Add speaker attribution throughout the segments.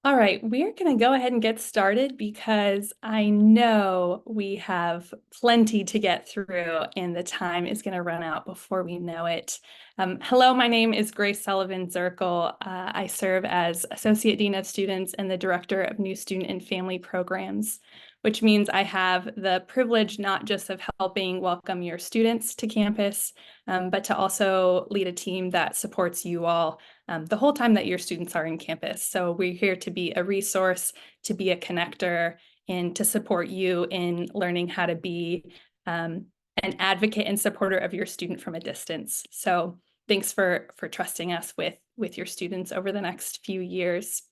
Speaker 1: All right, we're going to go ahead and get started because I know we have plenty to get through and the time is going to run out before we know it. Hello, my name is Grace Sullivan Zirkle. I serve as Associate Dean of Students and the Director of New Student and Family Programs, which means I have the privilege not just of helping welcome your students to campus, but to also lead a team that supports you all the whole time that your students are in campus. So we're here to be a resource, to be a connector, and to support you in learning how to be an advocate and supporter of your student from a distance. So thanks for trusting us with your students over the next few years.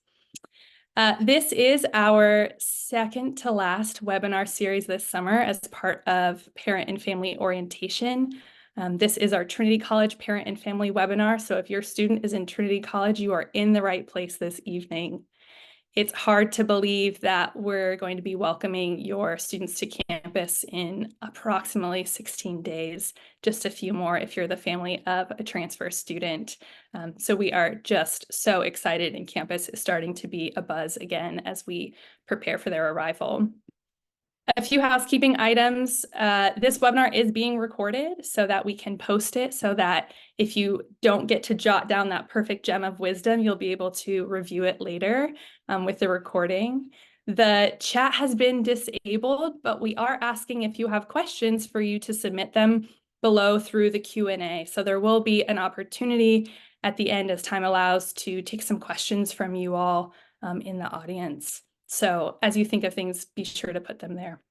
Speaker 1: This is our second to last webinar series this summer as part of Parent and Family Orientation. This is our Trinity College Parent and Family webinar. So if your student is in Trinity College, you are in the right place this evening. It's hard to believe that we're going to be welcoming your students to campus in approximately 16 days, just a few more if you're the family of a transfer student. So we are just so excited, and campus is starting to be a buzz again as we prepare for their arrival. A few housekeeping items. This webinar is being recorded so that we can post it so that if you don't get to jot down that perfect gem of wisdom, you'll be able to review it later with the recording. The chat has been disabled, but we are asking if you have questions for you to submit them below through the Q&A. So there will be an opportunity at the end as time allows to take some questions from you all in the audience. So as you think of things, be sure to put them there.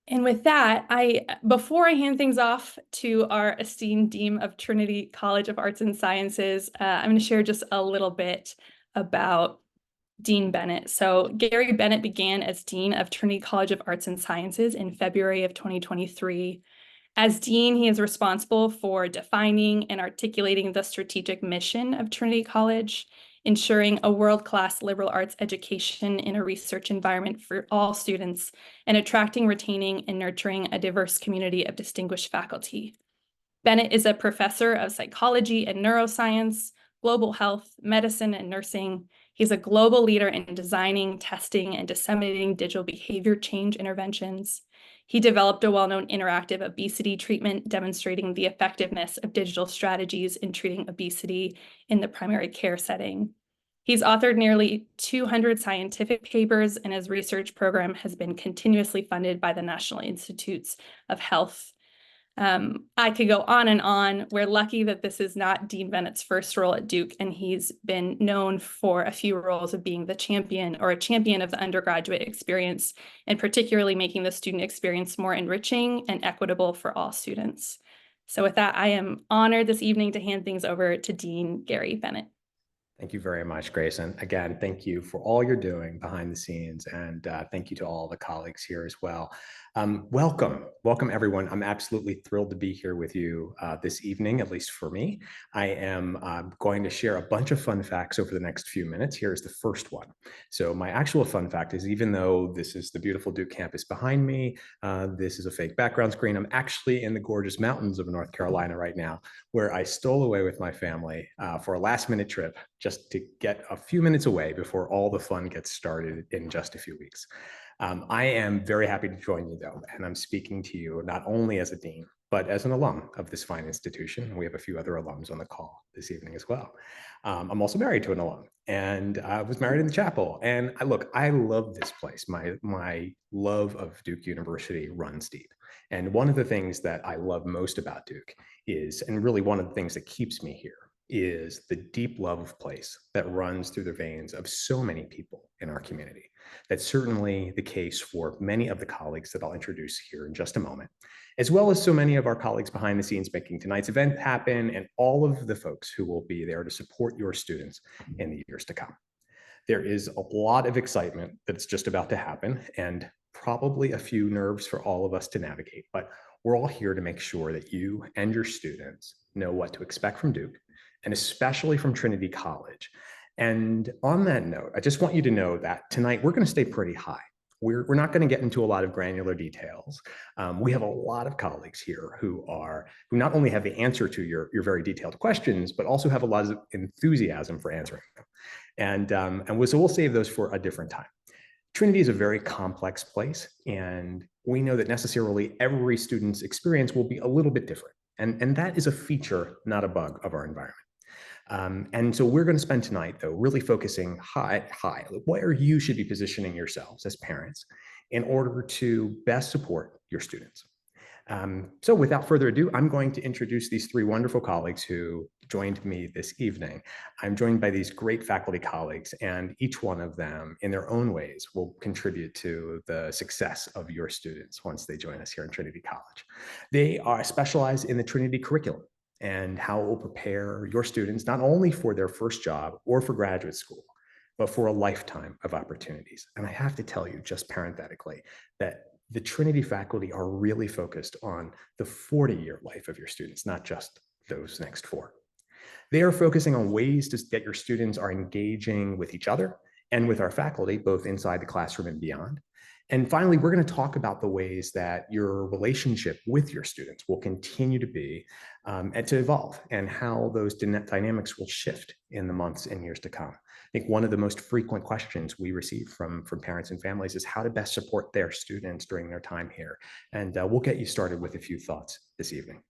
Speaker 1: And with that, before I hand things off to our esteemed Dean of Trinity College of Arts and Sciences, I'm going to share just a little bit about Dean Bennett. So Gary Bennett began as Dean of Trinity College of Arts and Sciences in February of 2023. As Dean, he is responsible for defining and articulating the strategic mission of Trinity College, ensuring a world-class liberal arts education in a research environment for all students, and attracting, retaining, and nurturing a diverse community of distinguished faculty. Bennett is a professor of psychology and neuroscience, global health, medicine, and nursing. He's a global leader in designing, testing, and disseminating digital behavior change interventions. He developed a well-known interactive obesity treatment demonstrating the effectiveness of digital strategies in treating obesity in the primary care setting. He's authored nearly 200 scientific papers, and his research program has been continuously funded by the National Institutes of Health. I could go on and on. We're lucky that this is not Dean Bennett's first role at Duke, and he's been known for a few roles of being the champion or a champion of the undergraduate experience, and particularly making the student experience more enriching and equitable for all students. So with that, I am honored this evening to hand things over to Dean Gary Bennett.
Speaker 2: Thank you very much, Grace. And again, thank you for all you're doing behind the scenes. And thank you to all the colleagues here as well. Welcome everyone. I'm absolutely thrilled to be here with you this evening, at least for me. I am going to share a bunch of fun facts over the next few minutes. Here's the first one. So my actual fun fact is, even though this is the beautiful Duke campus behind me, this is a fake background screen. I'm actually in the gorgeous mountains of North Carolina right now, where I stole away with my family for a last-minute trip just to get a few minutes away before all the fun gets started in just a few weeks. I am very happy to join you, though, and I'm speaking to you not only as a dean, but as an alum of this fine institution. We have a few other alums on the call this evening as well. I'm also married to an alum, and I was married in the chapel. And I love this place. My love of Duke University runs deep. And one of the things that I love most about Duke is, and really one of the things that keeps me here, is the deep love of place that runs through the veins of so many people in our community. That's certainly the case for many of the colleagues that I'll introduce here in just a moment, as well as so many of our colleagues behind the scenes making tonight's event happen, and all of the folks who will be there to support your students in the years to come. There is a lot of excitement that's just about to happen, and probably a few nerves for all of us to navigate, but we're all here to make sure that you and your students know what to expect from Duke, and especially from Trinity College. And on that note, I just want you to know that tonight we're going to stay pretty high. We're not going to get into a lot of granular details. We have a lot of colleagues here who not only have the answer to your very detailed questions, but also have a lot of enthusiasm for answering them. So we'll save those for a different time. Trinity is a very complex place, and we know that necessarily every student's experience will be a little bit different. And that is a feature, not a bug, of our environment. And so we're going to spend tonight, though, really focusing high, where you should be positioning yourselves as parents in order to best support your students. So without further ado, I'm going to introduce these three wonderful colleagues who joined me this evening. I'm joined by these great faculty colleagues, and each one of them in their own ways will contribute to the success of your students once they join us here in Trinity College. They are specialized in the Trinity curriculum and how it will prepare your students not only for their first job or for graduate school, but for a lifetime of opportunities. And I have to tell you, just parenthetically, that the Trinity faculty are really focused on the 40-year life of your students, not just those next 4. They are focusing on ways that your students are engaging with each other and with our faculty, both inside the classroom and beyond. And finally, we're going to talk about the ways that your relationship with your students will continue to be and to evolve, and how those dynamics will shift in the months and years to come. I think one of the most frequent questions we receive from parents and families is how to best support their students during their time here. And we'll get you started with a few thoughts this evening.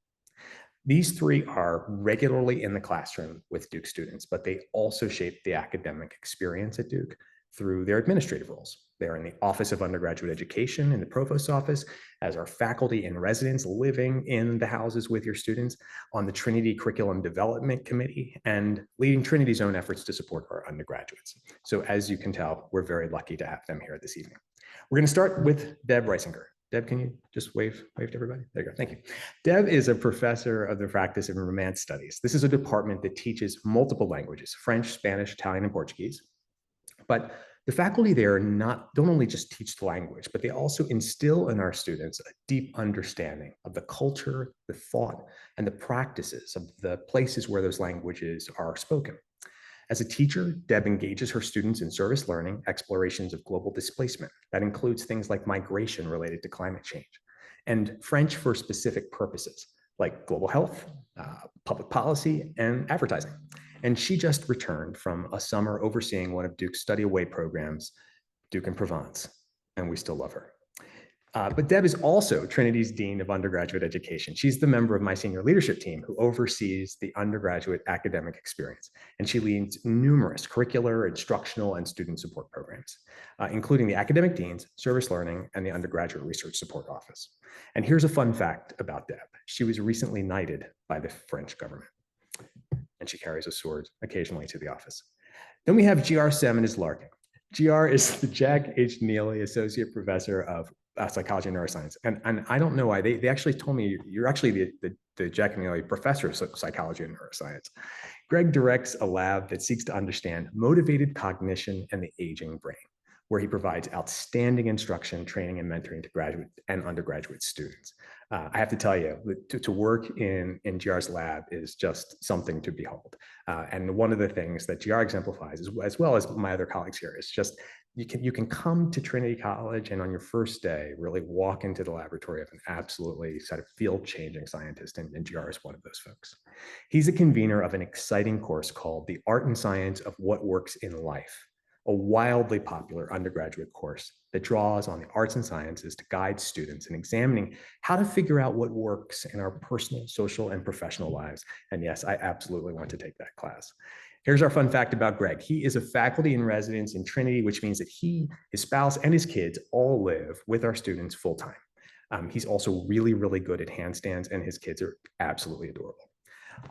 Speaker 2: These three are regularly in the classroom with Duke students, but they also shape the academic experience at Duke through their administrative roles. They're in the Office of Undergraduate Education in the Provost's office, as our faculty and residents living in the houses with your students, on the Trinity Curriculum Development Committee, and leading Trinity's own efforts to support our undergraduates. So as you can tell, we're very lucky to have them here this evening. We're going to start with Deb Reisinger. Deb, can you just wave to everybody? There you go. Thank you. Deb is a professor of the practice of Romance Studies. This is a department that teaches multiple languages: French, Spanish, Italian, and Portuguese. But the faculty there don't only just teach the language, but they also instill in our students a deep understanding of the culture, the thought, and the practices of the places where those languages are spoken. As a teacher, Deb engages her students in service learning, explorations of global displacement. That includes things like migration related to climate change, and French for specific purposes like global health, public policy, and advertising. And she just returned from a summer overseeing one of Duke's study away programs, Duke in Provence, and we still love her. But Deb is also Trinity's Dean of Undergraduate Education. She's the member of my senior leadership team who oversees the undergraduate academic experience, and she leads numerous curricular, instructional, and student support programs, including the academic deans, service learning, and the undergraduate research support office. And here's a fun fact about Deb. She was recently knighted by the French government, and she carries a sword occasionally to the office. Then we have GR Seminis Larkin. GR is the Jack H. Neely Associate Professor of Psychology and Neuroscience. And I don't know why, they actually told me you're actually the Jack Neely Professor of Psychology and Neuroscience. Greg directs a lab that seeks to understand motivated cognition and the aging brain, where he provides outstanding instruction, training, and mentoring to graduate and undergraduate students. I have to tell you, to work in GR's lab is just something to behold. And one of the things that GR exemplifies, as well as my other colleagues here, is just you can come to Trinity College and on your first day really walk into the laboratory of an absolutely sort of field-changing scientist, and GR is one of those folks. He's a convener of an exciting course called The Art and Science of What Works in Life, a wildly popular undergraduate course that draws on the arts and sciences to guide students in examining how to figure out what works in our personal, social, and professional lives. And yes, I absolutely want to take that class. Here's our fun fact about Greg. He is a faculty in residence in Trinity, which means that he, his spouse, and his kids all live with our students full-time. He's also really, really good at handstands, and his kids are absolutely adorable.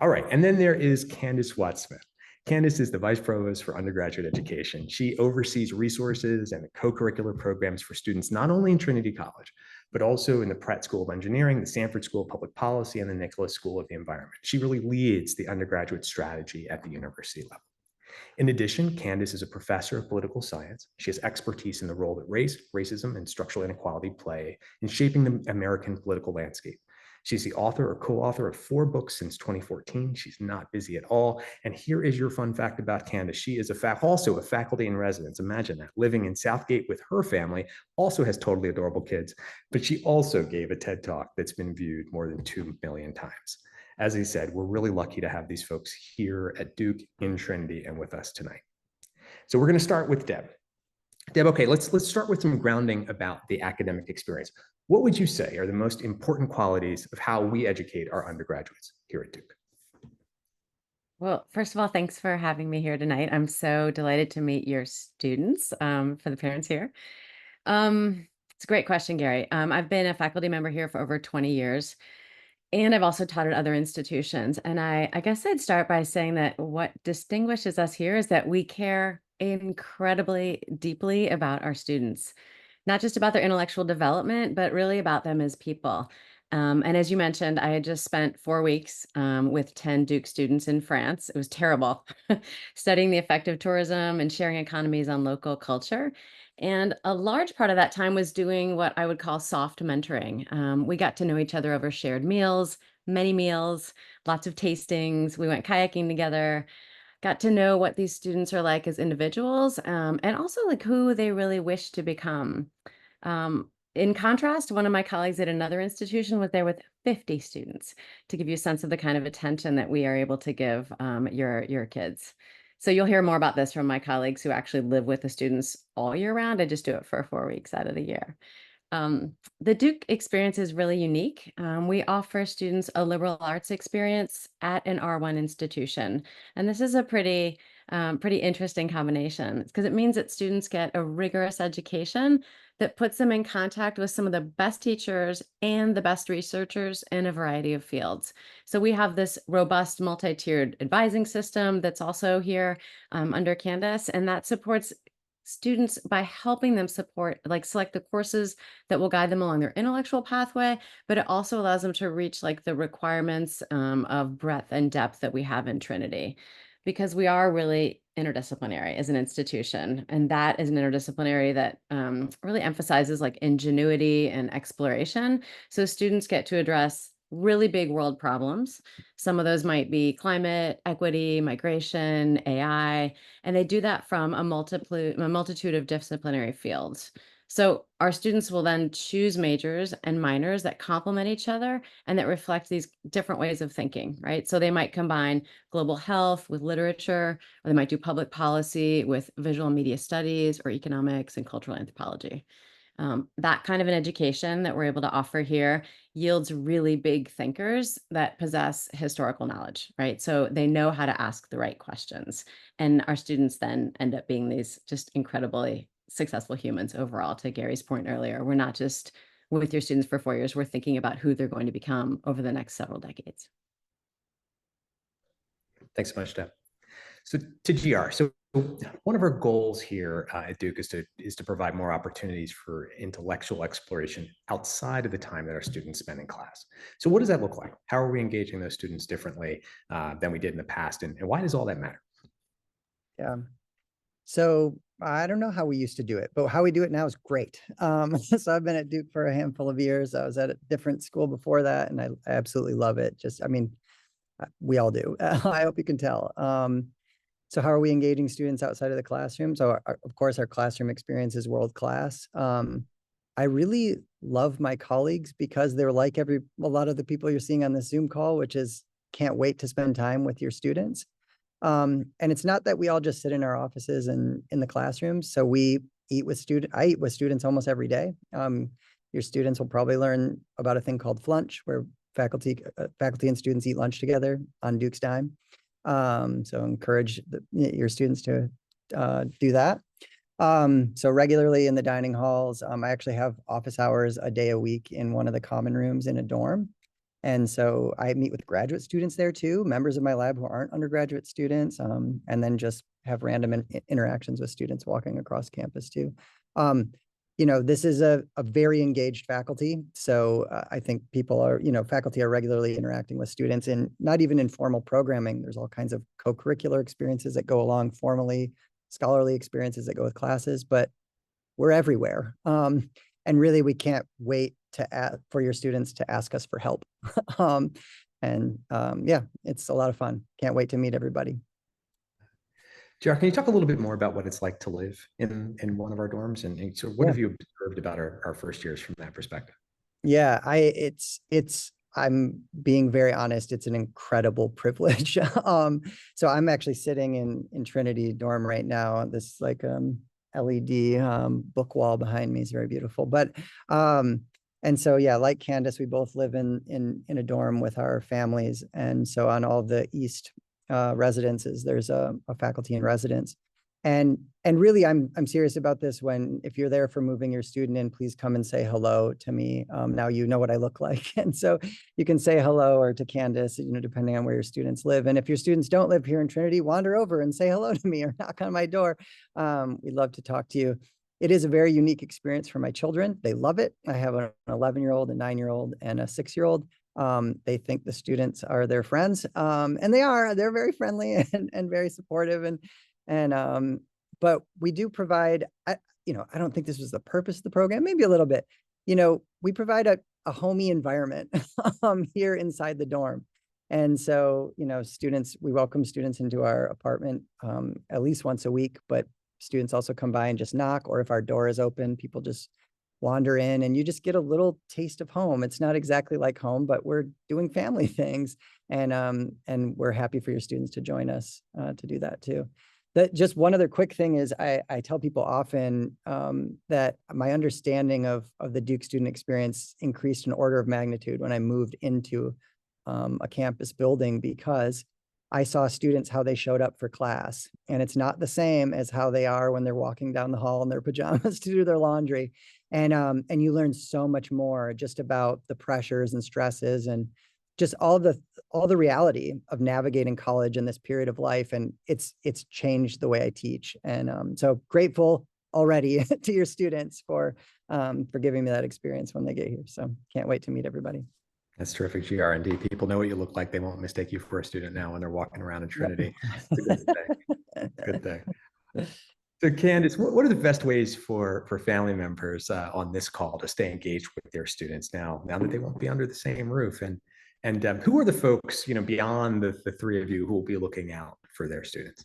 Speaker 2: All right, and then there is Candace Watt-Smith. Candace is the Vice Provost for Undergraduate Education. She oversees resources and the co-curricular programs for students, not only in Trinity College, but also in the Pratt School of Engineering, the Sanford School of Public Policy, and the Nicholas School of the Environment. She really leads the undergraduate strategy at the university level. In addition, Candace is a professor of political science. She has expertise in the role that race, racism, and structural inequality play in shaping the American political landscape. She's the author or co-author of 4 books since 2014. She's not busy at all. And here is your fun fact about Candace. She is also a faculty in residence. Imagine that, living in Southgate with her family, also has totally adorable kids, but she also gave a TED Talk that's been viewed more than 2 million times. As I said, we're really lucky to have these folks here at Duke, in Trinity, and with us tonight. So we're going to start with Deb. Deb, okay, let's start with some grounding about the academic experience. What would you say are the most important qualities of how we educate our undergraduates here at Duke?
Speaker 3: Well, first of all, thanks for having me here tonight. I'm so delighted to meet your students, for the parents here. It's a great question, Gary. I've been a faculty member here for over 20 years, and I've also taught at other institutions. And I guess I'd start by saying that what distinguishes us here is that we care incredibly deeply about our students, not just about their intellectual development, but really about them as people. And as you mentioned, I had just spent 4 weeks with 10 Duke students in France. It was terrible, studying the effect of tourism and sharing economies on local culture. And a large part of that time was doing what I would call soft mentoring. We got to know each other over shared meals, many meals, lots of tastings. We went kayaking together, got to know what these students are like as individuals, and also like who they really wish to become. In contrast, one of my colleagues at another institution was there with 50 students to give you a sense of the kind of attention that we are able to give your kids. So you'll hear more about this from my colleagues who actually live with the students all year round. I just do it for 4 weeks out of the year. The Duke experience is really unique. We offer students a liberal arts experience at an R1 institution. And this is a pretty interesting combination because it means that students get a rigorous education that puts them in contact with some of the best teachers and the best researchers in a variety of fields. So we have this robust multi-tiered advising system that's also here under Candace, and that supports students by helping them select the courses that will guide them along their intellectual pathway, but it also allows them to reach like the requirements of breadth and depth that we have in Trinity, because we are really interdisciplinary as an institution. And that is an interdisciplinary that really emphasizes like ingenuity and exploration. So students get to address really big world problems. Some of those might be climate, equity, migration, AI, and they do that from a multitude of disciplinary fields. So our students will then choose majors and minors that complement each other and that reflect these different ways of thinking, right? So they might combine global health with literature, or they might do public policy with visual media studies or economics and cultural anthropology. That kind of an education that we're able to offer here yields really big thinkers that possess historical knowledge, right? So they know how to ask the right questions. And our students then end up being these just incredibly successful humans overall, to Gary's point earlier. We're not just with your students for 4 years, we're thinking about who they're going to become over the next several decades.
Speaker 2: Thanks so much, Deb. So to GR, so one of our goals here at Duke is to provide more opportunities for intellectual exploration outside of the time that our students spend in class. So what does that look like? How are we engaging those students differently than we did in the past? And why does all that matter?
Speaker 4: Yeah. So I don't know how we used to do it, but how we do it now is great. So I've been at Duke for a handful of years. I was at a different school before that, and I absolutely love it. I mean, we all do. I hope you can tell. So how are we engaging students outside of the classroom? So of course, our classroom experience is world class. I really love my colleagues because they're like a lot of the people you're seeing on this Zoom call, which is can't wait to spend time with your students. And it's not that we all just sit in our offices and in the classrooms. So I eat with students almost every day. Your students will probably learn about a thing called flunch, where faculty and students eat lunch together on Duke's dime. So encourage your students to do that. So regularly in the dining halls, I actually have office hours a day a week in one of the common rooms in a dorm. And so I meet with graduate students there too, members of my lab who aren't undergraduate students, and then just have random interactions with students walking across campus too. This is a very engaged faculty. So I think faculty are regularly interacting with students in not even informal programming. There's all kinds of co-curricular experiences that go along formally, scholarly experiences that go with classes, but we're everywhere. And really, we can't wait for your students to ask us for help. Yeah, it's a lot of fun. Can't wait to meet everybody.
Speaker 2: JR, can you talk a little bit more about what it's like to live in one of our dorms? And so what have you observed about our first years from that perspective?
Speaker 4: Yeah, I'm being very honest, it's an incredible privilege. So I'm actually sitting in Trinity dorm right now. This like LED book wall behind me is very beautiful. But and so yeah, like Candace, we both live in a dorm with our families. And so on all the East residences, there's a faculty in residence. And really, I'm serious about this. If you're there for moving your student in, please come and say hello to me. Now you know what I look like, and so you can say hello or to Candace, depending on where your students live. And if your students don't live here in Trinity, wander over and say hello to me or knock on my door. We'd love to talk to you. It is a very unique experience for my children. They love it. I have an 11-year-old, a 9-year-old, and a 6-year-old. They think the students are their friends, and they are. They're very friendly and very supportive, and but we do provide, I don't think this was the purpose of the program, maybe a little bit. We provide a homey environment here inside the dorm. And so, we welcome students into our apartment at least once a week, but students also come by and just knock, or if our door is open, people just wander in and you just get a little taste of home. It's not exactly like home, but we're doing family things. And we're happy for your students to join us to do that too. Just one other quick thing is I tell people often that my understanding of the Duke student experience increased an order of magnitude when I moved into a campus building, because I saw students how they showed up for class, and it's not the same as how they are when they're walking down the hall in their pajamas to do their laundry. And you learn so much more just about the pressures and stresses and just all the reality of navigating college in this period of life. And it's changed the way I teach. And so grateful already to your students for giving me that experience when they get here. So can't wait to meet everybody.
Speaker 2: That's terrific, GR. Indeed, people know what you look like. They won't mistake you for a student now when they're walking around in Trinity.
Speaker 4: Yep.
Speaker 2: It's a good thing. Good thing. So Candace, what are the best ways for family members on this call to stay engaged with their students now that they won't be under the same roof? And who are the folks, beyond the three of you who will be looking out for their students?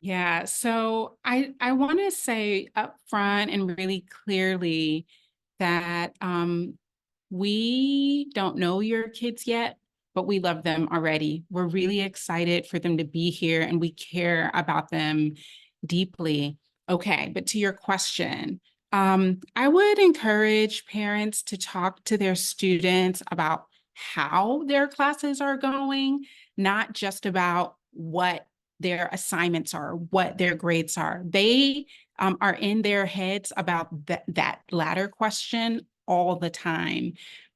Speaker 5: Yeah, so I want to say up front and really clearly that we don't know your kids yet, but we love them already. We're really excited for them to be here and we care about them deeply. Okay, but to your question, I would encourage parents to talk to their students about how their classes are going, not just about what their assignments are, what their grades are. They are in their heads about that latter question all the time.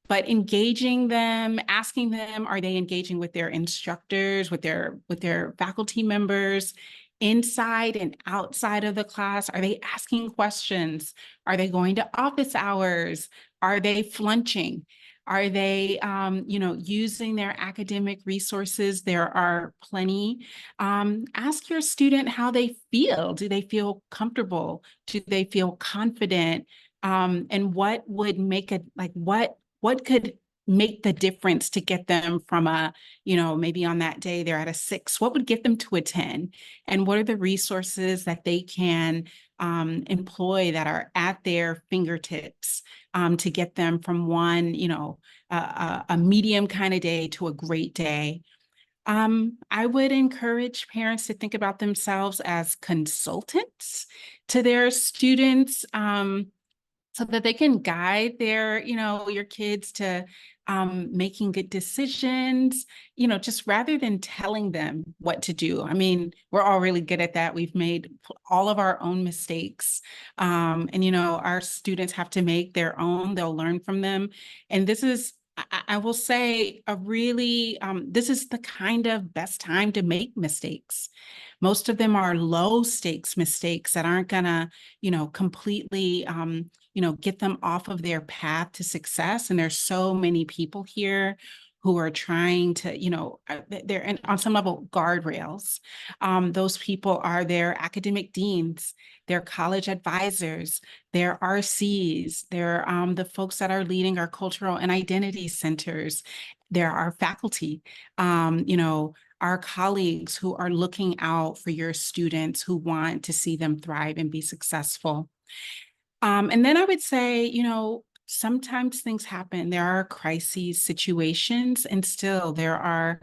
Speaker 5: But engaging them, asking them, are they engaging with their instructors, with their faculty members, inside and outside of the class? Are they asking questions? Are they going to office hours? Are they flunching? Are they, using their academic resources? There are plenty. Ask your student how they feel. Do they feel comfortable? Do they feel confident? And what would make it what could make the difference to get them from maybe on that day they're at a 6, what would get them to a 10? And what are the resources that they can employ that are at their fingertips to get them from one, a medium kind of day to a great day? I would encourage parents to think about themselves as consultants to their students, so that they can guide your kids to making good decisions, just rather than telling them what to do. I mean, we're all really good at that. We've made all of our own mistakes. And our students have to make their own, they'll learn from them. And this is, I will say, this is the kind of best time to make mistakes. Most of them are low stakes mistakes that aren't gonna, completely, get them off of their path to success. And there's so many people here who are trying to, they're on some level guardrails. Those people are their academic deans, their college advisors, their RCs, they're the folks that are leading our cultural and identity centers. There are faculty, our colleagues who are looking out for your students, who want to see them thrive and be successful. And then I would say, sometimes things happen. There are crises situations, and still there's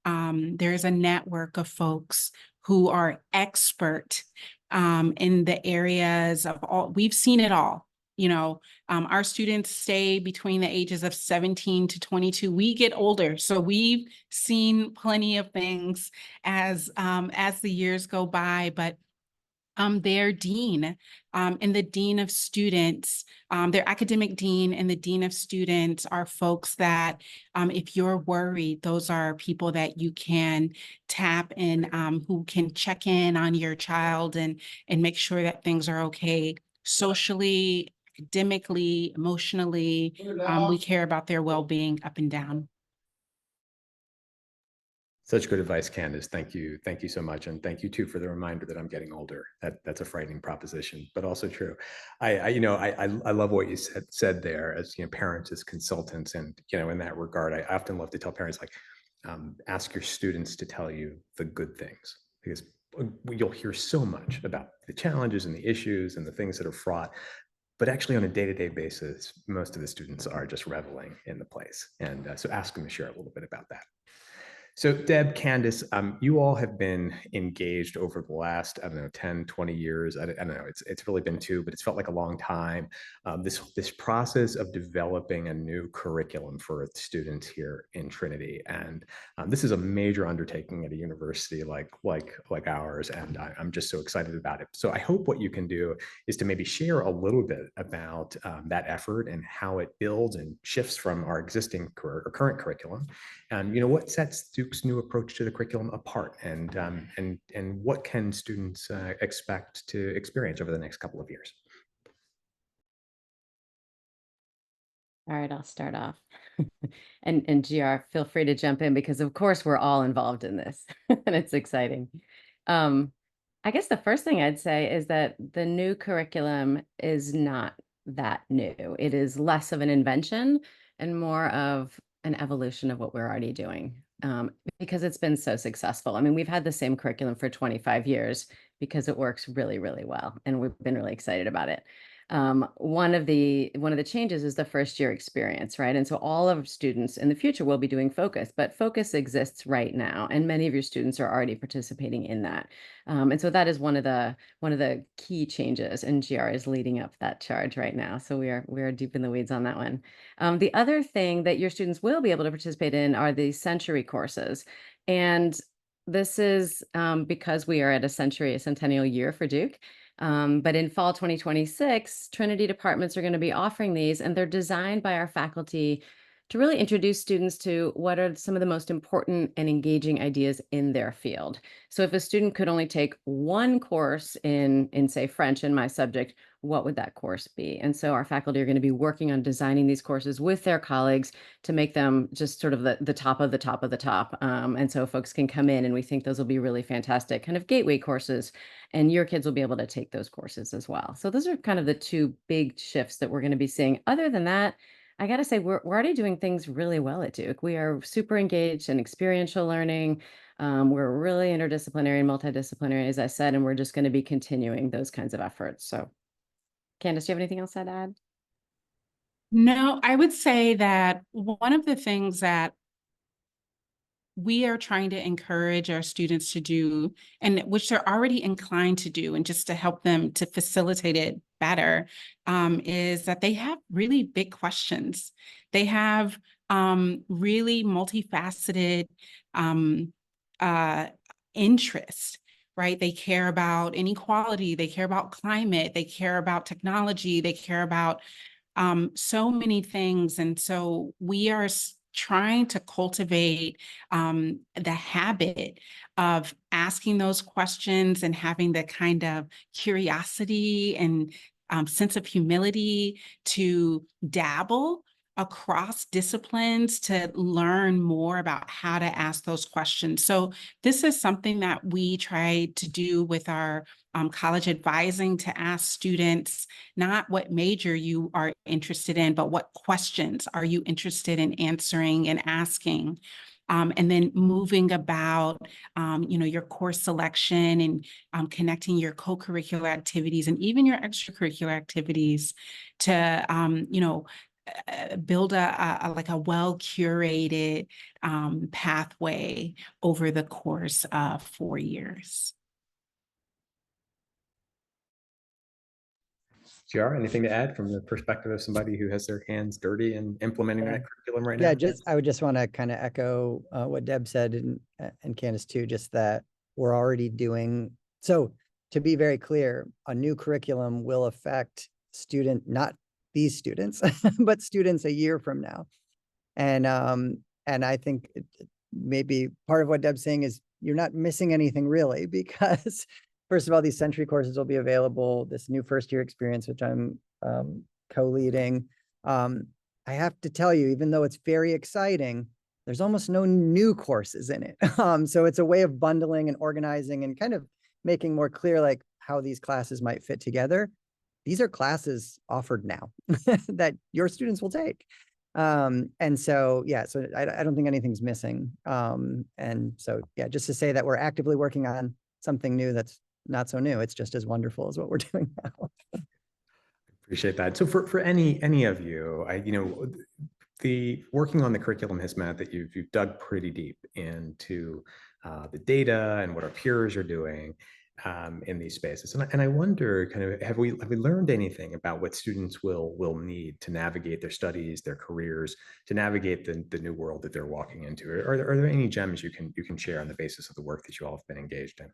Speaker 5: a network of folks who are expert in the areas of all. We've seen it all. Our students stay between the ages of 17 to 22. We get older, so we've seen plenty of things as the years go by. But their dean and the dean of students, their academic dean and the dean of students are folks that, if you're worried, those are people that you can tap and who can check in on your child and make sure that things are okay socially, academically, emotionally. We care about their well-being up and down.
Speaker 2: Such good advice, Candace. Thank you. Thank you so much. And thank you too for the reminder that I'm getting older. That's a frightening proposition, but also true. I love what you said there as, parents as consultants. And, in that regard, I often love to tell parents, like, ask your students to tell you the good things, because you'll hear so much about the challenges and the issues and the things that are fraught. But actually, on a day-to-day basis, most of the students are just reveling in the place. And so ask them to share a little bit about that. So Deb, Candace, you all have been engaged over the last, 10, 20 years. I don't know, it's really been two, but it's felt like a long time. This process of developing a new curriculum for students here in Trinity. And this is a major undertaking at a university like ours. And I'm just so excited about it. So I hope what you can do is to maybe share a little bit about that effort and how it builds and shifts from our existing or current curriculum. And what sets Duke's new approach to the curriculum apart, and what can students expect to experience over the next couple of years?
Speaker 3: All right, I'll start off. And GR, feel free to jump in, because of course we're all involved in this and it's exciting. I guess the first thing I'd say is that the new curriculum is not that new. It is less of an invention and more of an evolution of what we're already doing, because it's been so successful. I mean, we've had the same curriculum for 25 years because it works really, really well, and we've been really excited about it. One of the changes is the first year experience, right? And so all of our students in the future will be doing Focus, but Focus exists right now, and many of your students are already participating in that. And so that is one of the key changes, and GR is leading up that charge right now. So we are deep in the weeds on that one. The other thing that your students will be able to participate in are the century courses, and this is because we are at a centennial year for Duke. But in fall 2026, Trinity departments are going to be offering these, and they're designed by our faculty to really introduce students to what are some of the most important and engaging ideas in their field. So if a student could only take one course in say, French in my subject, what would that course be? And so our faculty are going to be working on designing these courses with their colleagues to make them just sort of the top of the top of the top. And so folks can come in, and we think those will be really fantastic kind of gateway courses, and your kids will be able to take those courses as well. So those are kind of the two big shifts that we're going to be seeing. Other than that, I got to say, we're already doing things really well at Duke. We are super engaged in experiential learning. We're really interdisciplinary and multidisciplinary, as I said, and we're just going to be continuing those kinds of efforts. So, Candace, do you have anything else to add?
Speaker 5: No, I would say that one of the things that we are trying to encourage our students to do, and which they're already inclined to do, and just to help them to facilitate it better, is that they have really big questions. They have really multifaceted interest, right? They care about inequality, they care about climate, they care about technology, they care about so many things. And so we are trying to cultivate the habit of asking those questions and having the kind of curiosity and sense of humility to dabble across disciplines to learn more about how to ask those questions. So this is something that we try to do with our college advising, to ask students not what major you are interested in, but what questions are you interested in answering and asking. And then moving about, your course selection and connecting your co-curricular activities and even your extracurricular activities to, build like a well-curated pathway over the course of 4 years.
Speaker 2: GR, anything to add from the perspective of somebody who has their hands dirty in implementing that curriculum right now?
Speaker 4: Yeah, I would just want to kind of echo what Deb said and Candace too, just that we're already doing. So to be very clear, a new curriculum will affect not these students, but students a year from now. And I think maybe part of what Deb's saying is you're not missing anything really, because first of all, these Century courses will be available, this new first year experience, which I'm co-leading. I have to tell you, even though it's very exciting, there's almost no new courses in it. So it's a way of bundling and organizing and kind of making more clear like how these classes might fit together. These are classes offered now that your students will take. And so, yeah, so I don't think anything's missing. And so, yeah, just to say that we're actively working on something new that's not so new. It's just as wonderful as what we're doing now.
Speaker 2: Appreciate that. So for any of you, the working on the curriculum has meant that you've dug pretty deep into the data and what our peers are doing in these spaces. And I wonder, kind of, have we learned anything about what students will need to navigate their studies, their careers, to navigate the new world that they're walking into? Are there any gems you can share on the basis of the work that you all have been engaged in?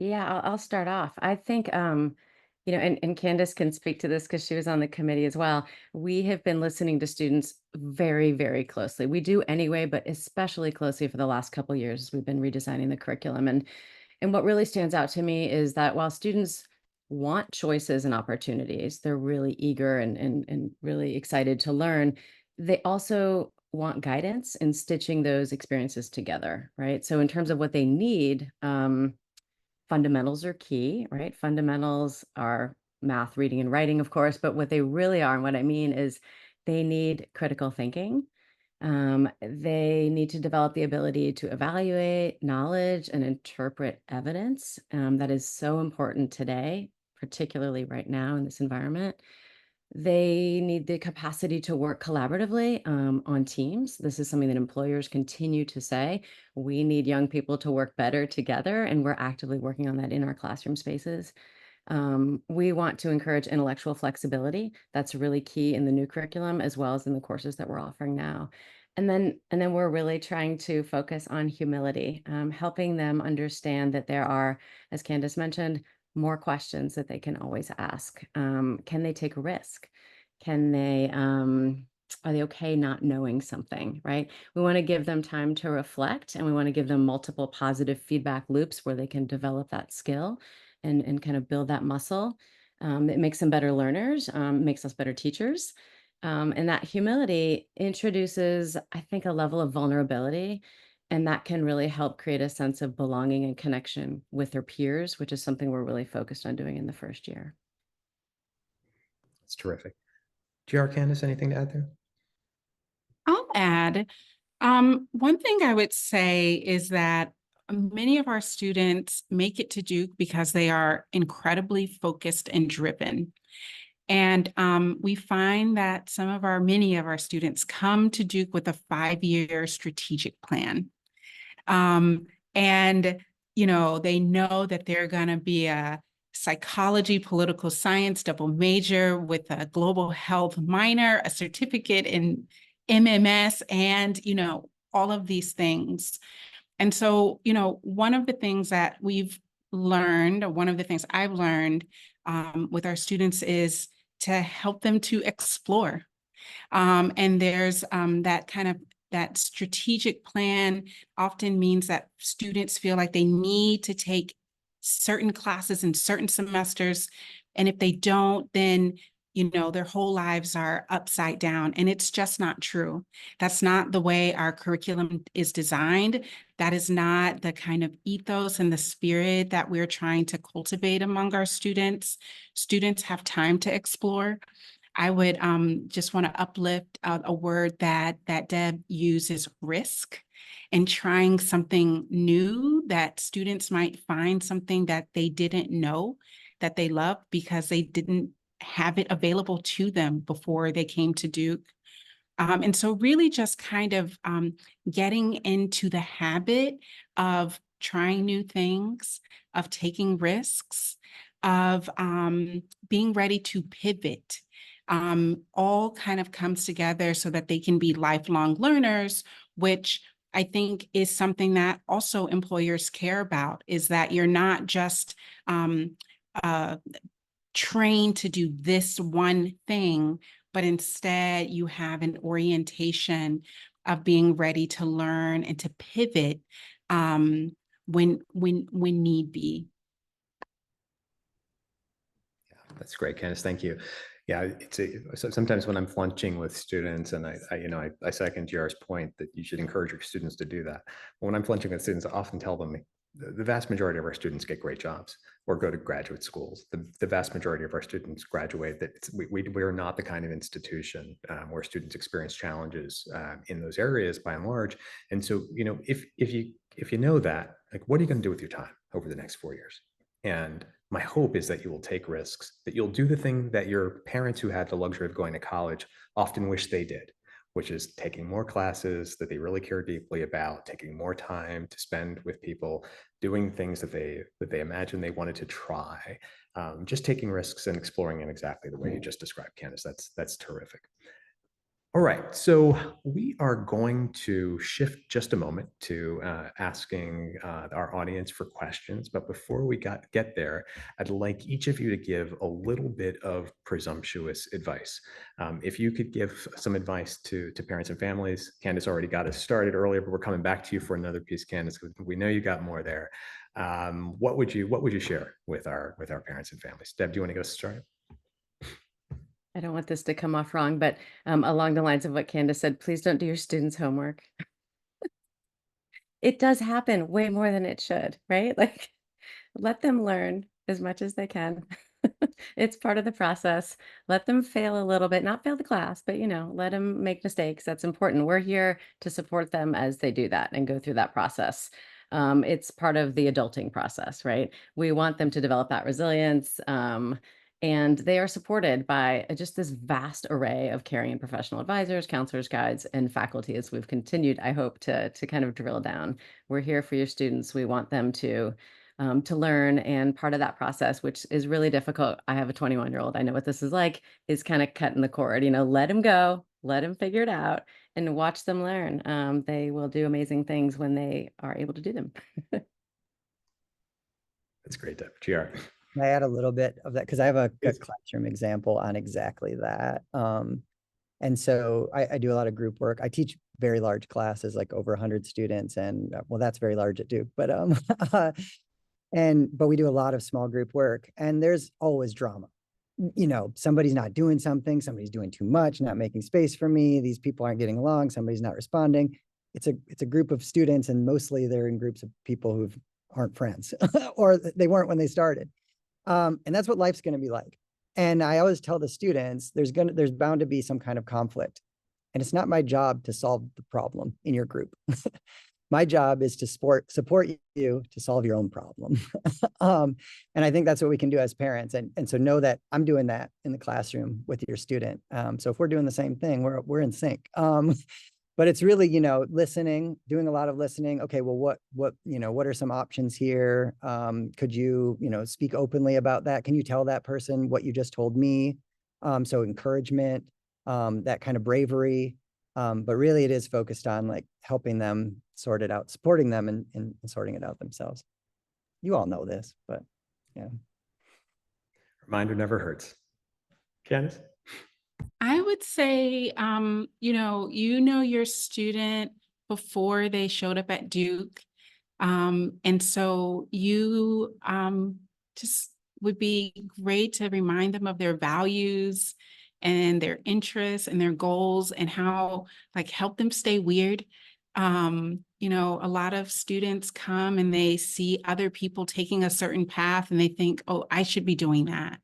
Speaker 3: Yeah, I'll start off. I think, you know, and Candace can speak to this because she was on the committee as well. We have been listening to students very, very closely. We do anyway, but especially closely for the last couple of years as we've been redesigning the curriculum. And what really stands out to me is that while students want choices and opportunities, they're really eager and really excited to learn, they also want guidance in stitching those experiences together, right? So in terms of what they need, fundamentals are key, right? Fundamentals are math, reading, and writing, of course, but what they really are, and what I mean is they need critical thinking. They need to develop the ability to evaluate knowledge and interpret evidence. That is so important today, particularly right now in this environment. They need the capacity to work collaboratively on teams. This is something that employers continue to say. We need young people to work better together, and we're actively working on that in our classroom spaces. We want to encourage intellectual flexibility. That's really key in the new curriculum, as well as in the courses that we're offering now. And then we're really trying to focus on humility, helping them understand that there are, as Candace mentioned, more questions that they can always ask. Can they take a risk? Can they, are they okay not knowing something, right? We want to give them time to reflect, and we want to give them multiple positive feedback loops where they can develop that skill and kind of build that muscle. It makes them better learners, makes us better teachers. And that humility introduces, I think, a level of vulnerability, and that can really help create a sense of belonging and connection with their peers, which is something we're really focused on doing in the first year.
Speaker 2: That's terrific. GR, Candace, anything to add there?
Speaker 5: I'll add, one thing I would say is that many of our students make it to Duke because they are incredibly focused and driven. And we find that many of our students come to Duke with a 5-year strategic plan. And, you know, they know that they're going to be a psychology, political science double major with a global health minor, a certificate in MMS, and, you know, all of these things. And so, you know, one of the things that we've learned, or one of the things I've learned with our students is to help them to explore. And there's that strategic plan often means that students feel like they need to take certain classes in certain semesters. And if they don't, then, you know, their whole lives are upside down. And it's just not true. That's not the way our curriculum is designed. That is not the kind of ethos and the spirit that we're trying to cultivate among our students. Students have time to explore. I would just want to uplift a word that Deb uses, risk, and trying something new, that students might find something that they didn't know that they love because they didn't have it available to them before they came to Duke. And so really just kind of getting into the habit of trying new things, of taking risks, of being ready to pivot, all kind of comes together so that they can be lifelong learners, which I think is something that also employers care about, is that you're not just trained to do this one thing, but instead you have an orientation of being ready to learn and to pivot when need be.
Speaker 2: Yeah, that's great, Candace. Thank you. Yeah, so sometimes when I'm flunching with students, and I second JR's point that you should encourage your students to do that. When I'm flunching with students, I often tell them the vast majority of our students get great jobs or go to graduate schools. The vast majority of our students graduate. We are not the kind of institution where students experience challenges in those areas by and large. And so, if you know that, like, what are you going to do with your time over the next 4 years? And my hope is that you will take risks, that you'll do the thing that your parents who had the luxury of going to college often wish they did, which is taking more classes that they really care deeply about, taking more time to spend with people, doing things that they imagine they wanted to try, just taking risks and exploring in exactly the way you just described, Candace. That's terrific. All right, so we are going to shift just a moment to asking our audience for questions. But before we get there, I'd like each of you to give a little bit of presumptuous advice. If you could give some advice to parents and families. Candace already got us started earlier, but we're coming back to you for another piece, Candace, because we know you got more there. What would you share with our parents and families? Deb, do you want to get us started?
Speaker 3: I don't want this to come off wrong, but along the lines of what Candace said, please don't do your students' homework. It does happen way more than it should, right? Like, let them learn as much as they can. It's part of the process. Let them fail a little bit, not fail the class, but let them make mistakes. That's important. We're here to support them as they do that and go through that process. It's part of the adulting process, right? We want them to develop that resilience. And they are supported by just this vast array of caring and professional advisors, counselors, guides, and faculty as we've continued, I hope, to kind of drill down. We're here for your students. We want them to learn. And part of that process, which is really difficult, I have a 21-year-old, I know what this is like, is kind of cutting the cord, let them go, let them figure it out, and watch them learn. They will do amazing things when they are able to do them.
Speaker 2: That's great, Deb. GR.
Speaker 4: Can I add a little bit of that? Because I have a classroom example on exactly that. And so I do a lot of group work. I teach very large classes, like over 100 students, and well, that's very large at Duke. But but we do a lot of small group work, and there's always drama. Somebody's not doing something, somebody's doing too much, not making space for me. These people aren't getting along. Somebody's not responding. It's a group of students, and mostly they're in groups of people who aren't friends, or they weren't when they started. And that's what life's going to be like. And I always tell the students, there's bound to be some kind of conflict. And it's not my job to solve the problem in your group. My job is to support you to solve your own problem. And I think that's what we can do as parents. And so know that I'm doing that in the classroom with your student. So if we're doing the same thing, we're in sync. But it's really, listening, doing a lot of listening. Okay, well, what are some options here? Could you, speak openly about that? Can you tell that person what you just told me? So encouragement, that kind of bravery. But really it is focused on like helping them sort it out, supporting them and sorting it out themselves. You all know this, but yeah.
Speaker 2: Reminder never hurts. Candace?
Speaker 5: I would say, you know your student before they showed up at Duke. And so you just would be great to remind them of their values and their interests and their goals and how, like, help them stay weird. A lot of students come and they see other people taking a certain path and they think, oh, I should be doing that.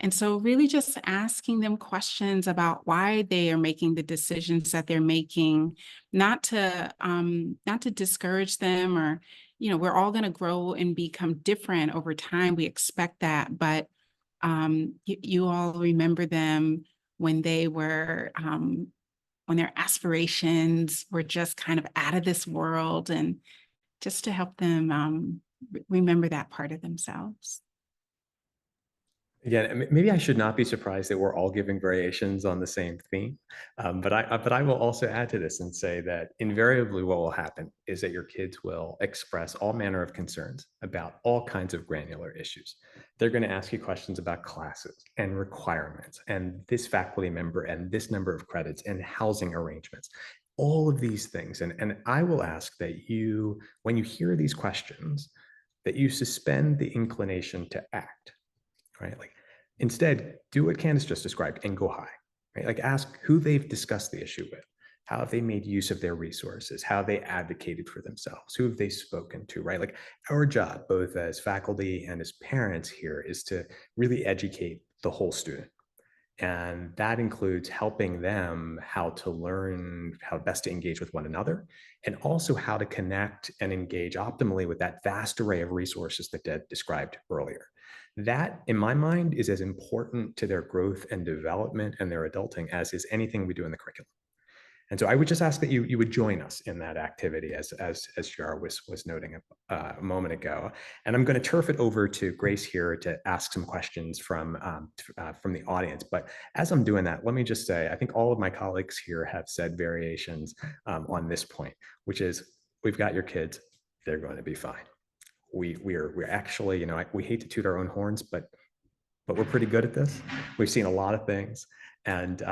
Speaker 5: And so really just asking them questions about why they are making the decisions that they're making, not to discourage them, or, we're all going to grow and become different over time. We expect that, but You all remember them when they were, when their aspirations were just kind of out of this world, and just to help them remember that part of themselves.
Speaker 2: Again, maybe I should not be surprised that we're all giving variations on the same theme, but I will also add to this and say that invariably what will happen is that your kids will express all manner of concerns about all kinds of granular issues. They're going to ask you questions about classes and requirements and this faculty member and this number of credits and housing arrangements, all of these things. And I will ask that you, when you hear these questions, that you suspend the inclination to act. Right? Like instead, do what Candace just described and go high, right? Like ask who they've discussed the issue with. How have they made use of their resources? How have they advocated for themselves? Who have they spoken to, right? Like our job, both as faculty and as parents here, is to really educate the whole student. And that includes helping them how to learn how best to engage with one another, and also how to connect and engage optimally with that vast array of resources that Deb described earlier. That, in my mind, is as important to their growth and development and their adulting as is anything we do in the curriculum. And so I would just ask that you would join us in that activity, as Jar was noting a moment ago. And I'm going to turf it over to Grace here to ask some questions from the audience. But as I'm doing that, let me just say, I think all of my colleagues here have said variations on this point, which is we've got your kids, they're going to be fine. We're actually, you know, we hate to toot our own horns, but we're pretty good at this. We've seen a lot of things. And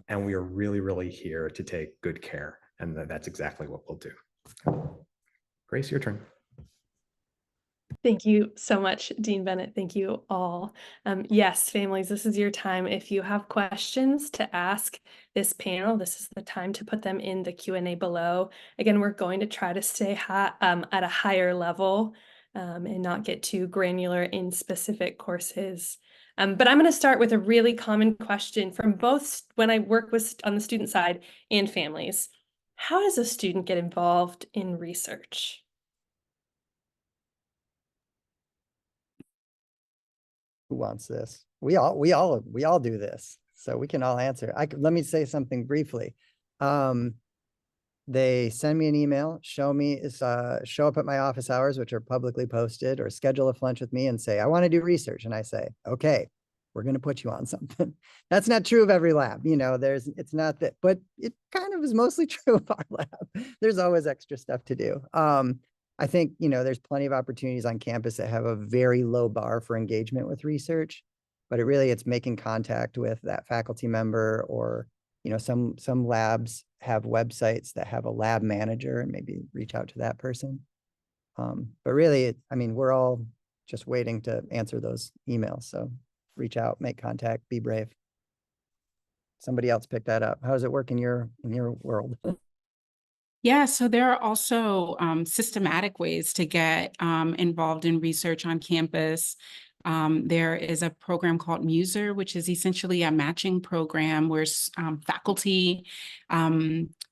Speaker 2: we are really, really here to take good care. And that's exactly what we'll do. Grace, your turn.
Speaker 1: Thank you so much, Dean Bennett. Thank you all. Yes, families, this is your time. If you have questions to ask this panel, this is the time to put them in the Q&A below. Again, we're going to try to stay at a higher level and not get too granular in specific courses. But I'm going to start with a really common question from both when I work on the student side and families. How does a student get involved in research?
Speaker 4: Who wants this? We all do this, so we can all answer. Let me say something briefly. They send me an email, show up at my office hours, which are publicly posted, or schedule a lunch with me and say, I want to do research. And I say, okay, we're going to put you on something. That's not true of every lab. You know, it's not that, but it kind of is mostly true of our lab. There's always extra stuff to do. I think, you know, there's plenty of opportunities on campus that have a very low bar for engagement with research, but it's making contact with that faculty member, or, you know, some labs have websites that have a lab manager, and maybe reach out to that person. But really, I mean, we're all just waiting to answer those emails. So reach out, make contact, be brave. Somebody else picked that up. How does it work in your world?
Speaker 5: Yeah, so there are also systematic ways to get involved in research on campus. There is a program called Muser, which is essentially a matching program where faculty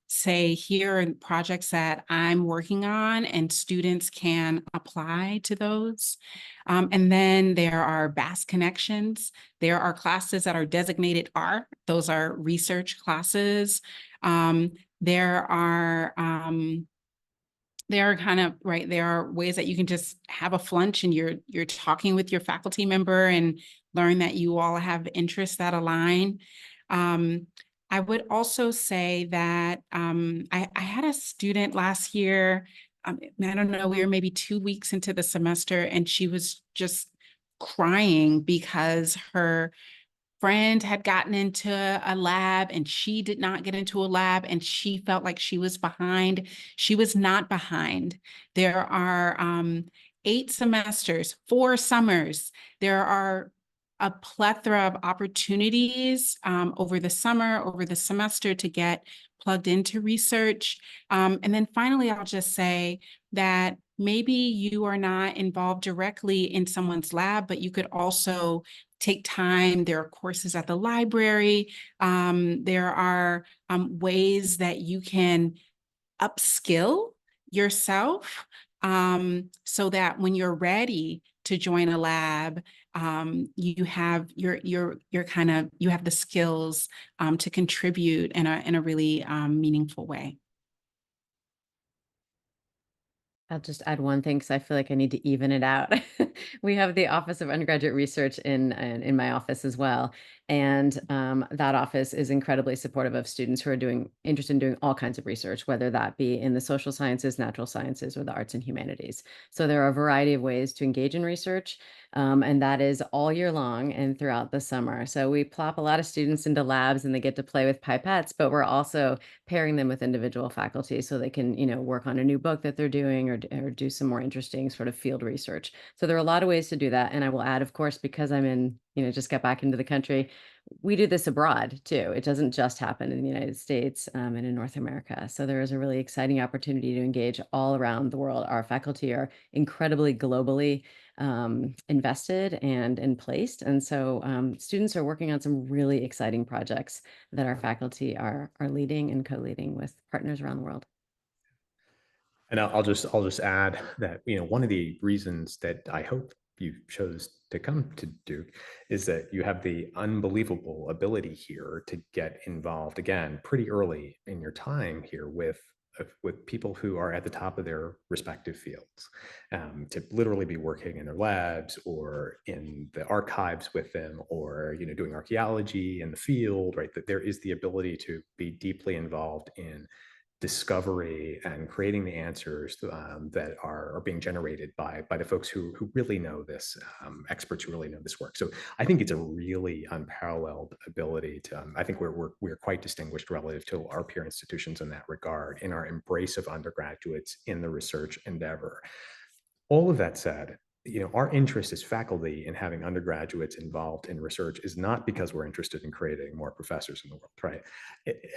Speaker 5: say, here are projects that I'm working on, and students can apply to those. And then there are BAS connections. There are classes that are designated art. Those are research classes. There are ways that you can just have a flunch and you're talking with your faculty member and learn that you all have interests that align. I would also say that I had a student last year, I don't know, we were maybe 2 weeks into the semester, and she was just crying because her friend had gotten into a lab and she did not get into a lab, and she felt like she was behind. She was not behind. There are 8 semesters, 4 summers. There are a plethora of opportunities over the summer, over the semester, to get plugged into research. And then finally, I'll just say that maybe you are not involved directly in someone's lab, but you could also take time. There are courses at the library. There are ways that you can upskill yourself so that when you're ready to join a lab, you have you have the skills to contribute in a really meaningful way.
Speaker 3: I'll just add one thing because I feel like I need to even it out. We have the Office of Undergraduate Research in my office as well, and that office is incredibly supportive of students who are interested in doing all kinds of research, whether that be in the social sciences, natural sciences, or the arts and humanities. So there are a variety of ways to engage in research, and that is all year long and throughout the summer. So we plop a lot of students into labs, and they get to play with pipettes, but we're also pairing them with individual faculty so they can, work on a new book that they're doing or do some more interesting sort of field research. So there are a lot of ways to do that. And I will add, of course, because I'm just got back into the country, we do this abroad too. It doesn't just happen in the United States and in North America. So there is a really exciting opportunity to engage all around the world. Our faculty are incredibly globally invested and placed. And so students are working on some really exciting projects that our faculty are leading and co-leading with partners around the world.
Speaker 2: And I'll just add that, one of the reasons that I hope you chose to come to Duke is that you have the unbelievable ability here to get involved again pretty early in your time here with people who are at the top of their respective fields, to literally be working in their labs or in the archives with them, or doing archaeology in the field, right? That there is the ability to be deeply involved in discovery and creating the answers that are being generated by the folks who really know this, experts who really know this work. So I think it's a really unparalleled ability to, I think we're quite distinguished relative to our peer institutions in that regard, in our embrace of undergraduates in the research endeavor. All of that said, our interest as faculty in having undergraduates involved in research is not because we're interested in creating more professors in the world, right?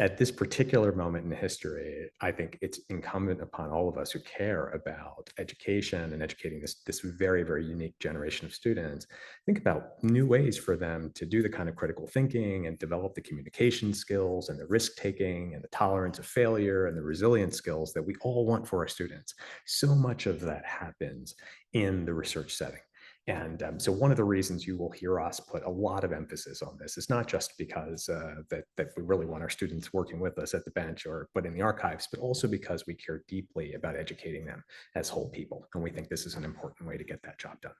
Speaker 2: At this particular moment in history, I think it's incumbent upon all of us who care about education and educating this very, very unique generation of students, think about new ways for them to do the kind of critical thinking and develop the communication skills and the risk-taking and the tolerance of failure and the resilience skills that we all want for our students. So much of that happens in the research setting. And so one of the reasons you will hear us put a lot of emphasis on this is not just because that we really want our students working with us at the bench but in the archives, but also because we care deeply about educating them as whole people. And we think this is an important way to get that job done.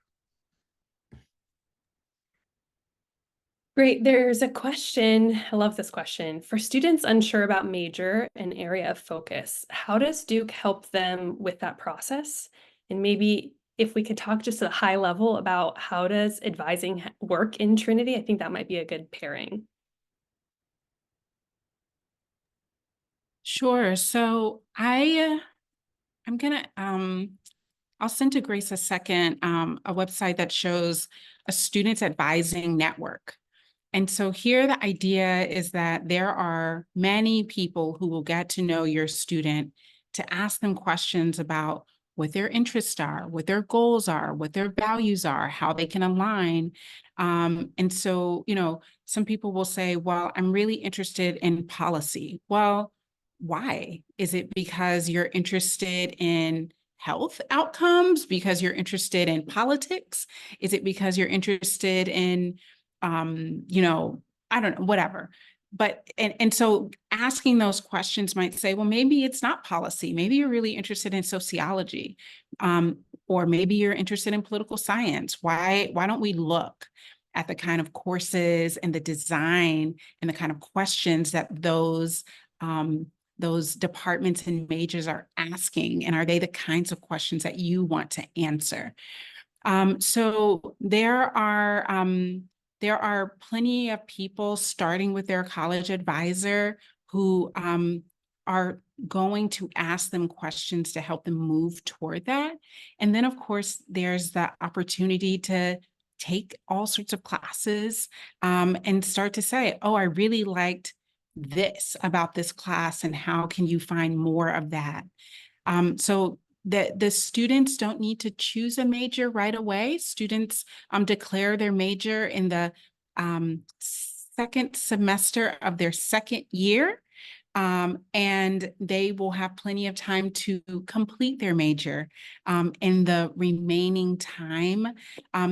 Speaker 1: Great. There's a question. I love this question. For students unsure about major and area of focus, how does Duke help them with that process? And maybe if we could talk just at a high level about how does advising work in Trinity, I think that might be a good pairing.
Speaker 5: Sure. So I'm gonna I'll send to Grace a second a website that shows a students advising network. And so here the idea is that there are many people who will get to know your student to ask them questions about what their interests are, what their goals are, what their values are, how they can align. And so, some people will say, well, I'm really interested in policy. Well, why? Is it because you're interested in health outcomes? Because you're interested in politics? Is it because you're interested in I don't know, whatever. But, and so asking those questions might say, well, maybe it's not policy. Maybe you're really interested in sociology, or maybe you're interested in political science. Why don't we look at the kind of courses and the design and the kind of questions that those departments and majors are asking? And are they the kinds of questions that you want to answer? So there are plenty of people starting with their college advisor who are going to ask them questions to help them move toward that. And then, of course, there's the opportunity to take all sorts of classes and start to say, oh, I really liked this about this class, and how can you find more of that? So the students don't need to choose a major right away. Students declare their major in the second semester of their second year. And they will have plenty of time to complete their major in the remaining time.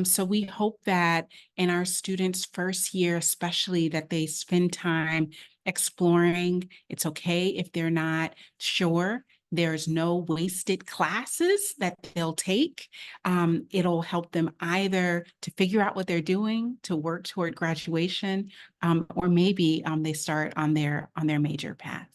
Speaker 5: So we hope that in our students' first year, especially, that they spend time exploring. It's okay if they're not sure. There's no wasted classes that they'll take. It'll help them either to figure out what they're doing, to work toward graduation, or maybe they start on their major path.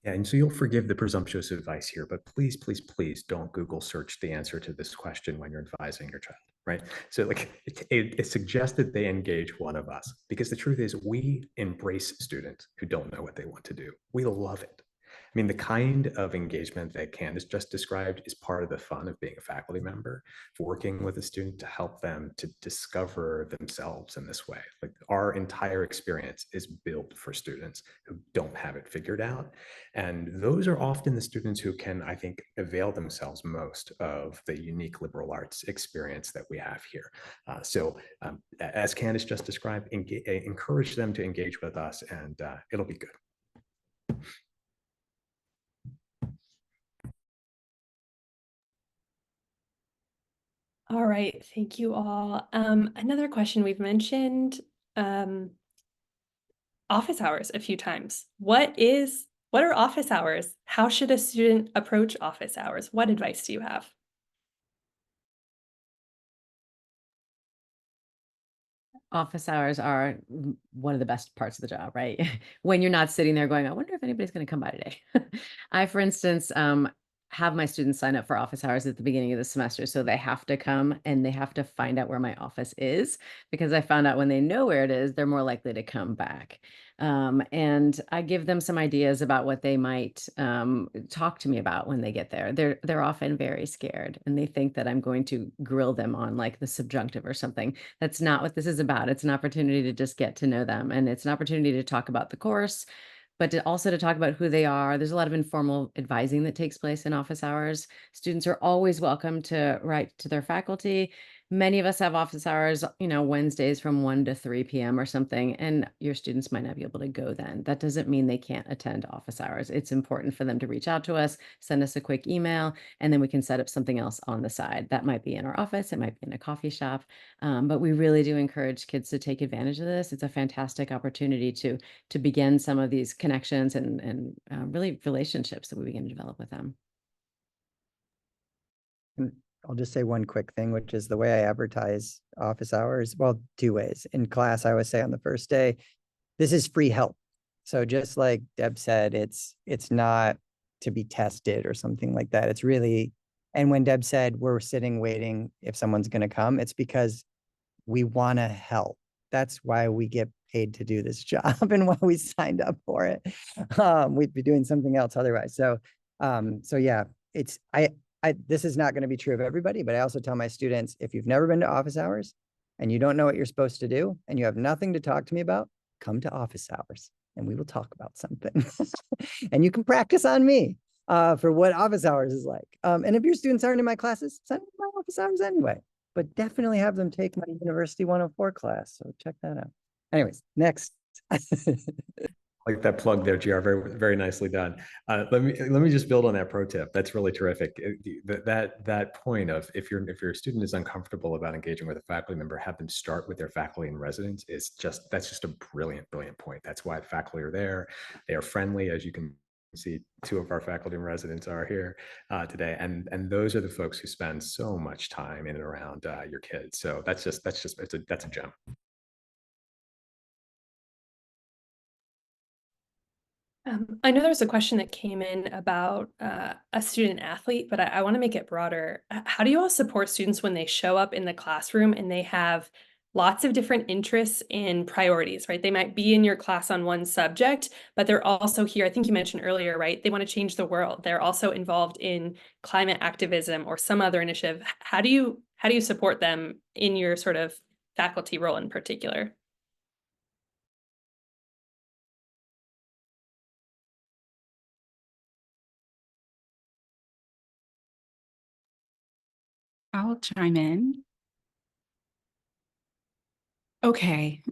Speaker 2: Yeah, and so you'll forgive the presumptuous advice here, but please, please, please don't Google search the answer to this question when you're advising your child, right? So like it suggests that they engage one of us, because the truth is we embrace students who don't know what they want to do. We love it. I mean, the kind of engagement that Candace just described is part of the fun of being a faculty member, working with a student to help them to discover themselves in this way. Like our entire experience is built for students who don't have it figured out. And those are often the students who can, I think, avail themselves most of the unique liberal arts experience that we have here. As Candace just described, encourage them to engage with us, and it'll be good.
Speaker 1: All right, thank you all. Another question we've mentioned office hours a few times. What are office hours? How should a student approach office hours? What advice do you have?
Speaker 3: Office hours are one of the best parts of the job, right? When you're not sitting there going, I wonder if anybody's going to come by today. I, for instance, have my students sign up for office hours at the beginning of the semester. So they have to come and they have to find out where my office is, because I found out when they know where it is, they're more likely to come back. And I give them some ideas about what they might talk to me about when they get there. They're often very scared, and they think that I'm going to grill them on like the subjunctive or something. That's not what this is about. It's an opportunity to just get to know them, and it's an opportunity to talk about the course, but also to talk about who they are. There's a lot of informal advising that takes place in office hours. Students are always welcome to write to their faculty. Many of us have office hours, Wednesdays from 1 to 3 p.m. or something, and your students might not be able to go then. That doesn't mean they can't attend office hours. It's important for them to reach out to us, send us a quick email, and then we can set up something else on the side. That might be in our office, it might be in a coffee shop, but we really do encourage kids to take advantage of this. It's a fantastic opportunity to begin some of these connections and really relationships that we begin to develop with them.
Speaker 4: And I'll just say one quick thing, which is the way I advertise office hours. Well, two ways. In class, I always say on the first day, this is free help. So just like Deb said, it's not to be tested or something like that. It's really, and when Deb said we're sitting waiting if someone's going to come, it's because we want to help. That's why we get paid to do this job and why we signed up for it. We'd be doing something else otherwise. So yeah, this is not going to be true of everybody, but I also tell my students, if you've never been to office hours and you don't know what you're supposed to do and you have nothing to talk to me about, come to office hours and we will talk about something. And you can practice on me for what office hours is like. And if your students aren't in my classes, send them to my office hours anyway, but definitely have them take my University 104 class. So check that out. Anyways, next.
Speaker 2: Like that plug there, GR, very, very nicely done. Let me just build on that pro tip. That's really terrific. That point of if your student is uncomfortable about engaging with a faculty member, have them start with their faculty in residence. That's just a brilliant point. That's why the faculty are there. They are friendly, as you can see. Two of our faculty in residence are here today, and those are the folks who spend so much time in and around your kids. So that's a gem.
Speaker 1: I know there was a question that came in about a student athlete, but I want to make it broader. How do you all support students when they show up in the classroom and they have lots of different interests and priorities, right? They might be in your class on one subject, but they're also here. I think you mentioned earlier, right? They want to change the world. They're also involved in climate activism or some other initiative. How do you support them in your sort of faculty role in particular?
Speaker 5: I'll chime in. Okay.